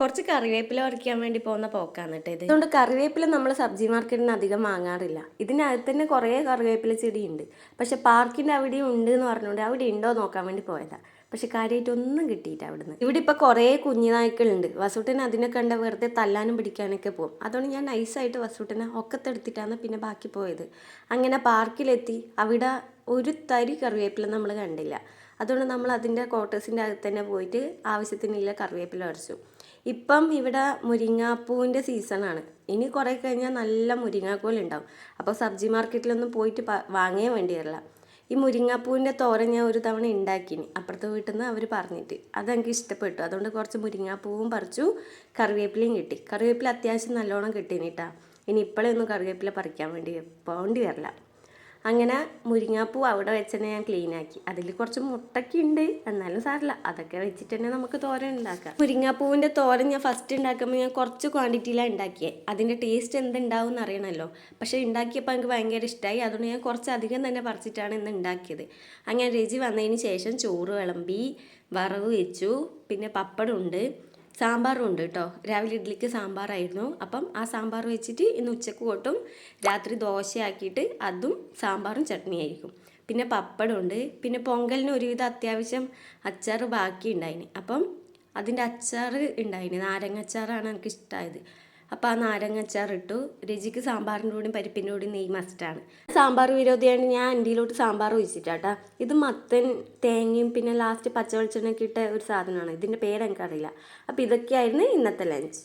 കുറച്ച് കറിവേപ്പില പറിക്കാൻ വേണ്ടി പോകുന്ന പോക്കാണ് കേട്ടോ ഇത്. അതുകൊണ്ട് കറിവേപ്പില നമ്മൾ സബ്ജി മാർക്കറ്റിൽ നിന്ന് അധികം വാങ്ങാറില്ല. ഇതിനകത്ത് തന്നെ കുറേ കറിവേപ്പില ചെടിയുണ്ട്. പക്ഷെ പാർക്കിൻ്റെ അവിടെയും ഉണ്ട് എന്ന് പറഞ്ഞുകൊണ്ട് അവിടെ ഉണ്ടോ നോക്കാൻ വേണ്ടി പോയതാണ്. പക്ഷെ കാര്യമായിട്ടൊന്നും കിട്ടിയില്ല അവിടുന്ന്. ഇവിടെ ഇപ്പോൾ കുറേ കുഞ്ഞുനായ്ക്കളുണ്ട്. വസൂട്ടനെ അതിനെ കണ്ട വെറുതെ തല്ലാനും പിടിക്കാനൊക്കെ പോകും. അതുകൊണ്ട് ഞാൻ നൈസായിട്ട് വസൂട്ടനെ ഒക്കത്തെടുത്തിട്ടാണ് പിന്നെ ബാക്കി പോയത്. അങ്ങനെ പാർക്കിലെത്തി അവിടെ ഒരു തരി കറിവേപ്പില നമ്മൾ കണ്ടില്ല. അതുകൊണ്ട് നമ്മൾ അതിൻ്റെ ക്വാർട്ടേഴ്സിൻ്റെ അകത്ത് തന്നെ പോയിട്ട് ആവശ്യത്തിനുള്ള കറിവേപ്പില പറിച്ചു. ഇപ്പം ഇവിടെ മുരിങ്ങാപ്പൂവിൻ്റെ സീസണാണ്. ഇനി കുറേ കഴിഞ്ഞാൽ നല്ല മുരിങ്ങാക്കോലുണ്ടാവും. അപ്പോൾ സബ്ജി മാർക്കറ്റിലൊന്നും പോയിട്ട് വാങ്ങിയേ വേണ്ടി വരില്ല. ഈ മുരിങ്ങാപ്പൂവിൻ്റെ തോരൻ ഞാൻ ഒരു തവണ ഉണ്ടാക്കിനി അപ്പുറത്തെ വീട്ടിൽ നിന്ന് അവർ പറഞ്ഞിട്ട്. അതെനിക്ക് ഇഷ്ടപ്പെട്ടു. അതുകൊണ്ട് കുറച്ച് മുരിങ്ങാപ്പൂവും പറിച്ചു, കറിവേപ്പിലയും കിട്ടി. കറിവേപ്പില അത്യാവശ്യം നല്ലോണം കിട്ടീനിട്ടാ. ഇനി ഇപ്പോഴൊന്നും കറിവേപ്പില പറിക്കാൻ വേണ്ടി പോകേണ്ടി വരില്ല. അങ്ങനെ മുരിങ്ങാപ്പൂ അവിടെ വെച്ച് തന്നെ ഞാൻ ക്ലീനാക്കി. അതിൽ കുറച്ച് മുട്ടൊക്കെ ഉണ്ട്, എന്നാലും സാരില്ല, അതൊക്കെ വെച്ചിട്ട് തന്നെ നമുക്ക് തോരൻ ഉണ്ടാക്കാം. മുരിങ്ങാപ്പൂവിൻ്റെ തോരൻ ഞാൻ ഫസ്റ്റ് ഉണ്ടാക്കുമ്പോൾ ഞാൻ കുറച്ച് ക്വാണ്ടിറ്റിയിലാണ് ഉണ്ടാക്കിയത്. അതിൻ്റെ ടേസ്റ്റ് എന്തുണ്ടാവും എന്ന് അറിയണമല്ലോ. പക്ഷേ ഉണ്ടാക്കിയപ്പോൾ എനിക്ക് ഭയങ്കര ഇഷ്ടമായി. അതുകൊണ്ട് ഞാൻ കുറച്ചധികം തന്നെ പറിച്ചിട്ടാണ് ഇന്ന് ഉണ്ടാക്കിയത്. അങ്ങനെ രുചി വന്നതിന് ശേഷം ചോറ് വിളമ്പി, വറവ് വെച്ചു, പിന്നെ പപ്പടമുണ്ട്, സാമ്പാറും ഉണ്ട് കേട്ടോ. രാവിലെ ഇഡ്ഡലിക്ക് സാമ്പാറായിരുന്നു. അപ്പം ആ സാമ്പാർ വെച്ചിട്ട് ഇന്ന് ഉച്ചക്ക് കൂട്ടും, രാത്രി ദോശയാക്കിയിട്ട് അതും സാമ്പാറും ചട്നിയായിരിക്കും. പിന്നെ പപ്പടമുണ്ട്. പിന്നെ പൊങ്കലിന് ഒരുവിധം അത്യാവശ്യം അച്ചാർ ബാക്കി ഉണ്ടായിന്. അപ്പം അതിൻ്റെ അച്ചാർ ഉണ്ടായിന്. നാരങ്ങ അച്ചാറാണ് എനിക്ക് ഇഷ്ടമായത്. അപ്പോൾ ആ നാരങ്ങ അച്ചാർ ഇട്ടു. രുചിക്ക് സാമ്പാറിൻ്റെ കൂടെയും പരിപ്പിൻ്റെ കൂടെയും നെയ്യ് മസ്റ്റാണ്. സാമ്പാർ വിരോധിയാണ് ഞാൻ എൻ്റെയിലോട്ട് സാമ്പാർ ഒഴിച്ചിട്ടാട്ടാ. ഇത് മത്തൻ തേങ്ങയും പിന്നെ ലാസ്റ്റ് പച്ച വെളിച്ചെണ്ണയൊക്കെ ഇട്ട ഒരു സാധനമാണ്. ഇതിൻ്റെ പേരെനിക്കറിയില്ല. അപ്പോൾ ഇതൊക്കെയായിരുന്നു ഇന്നത്തെ ലഞ്ച്.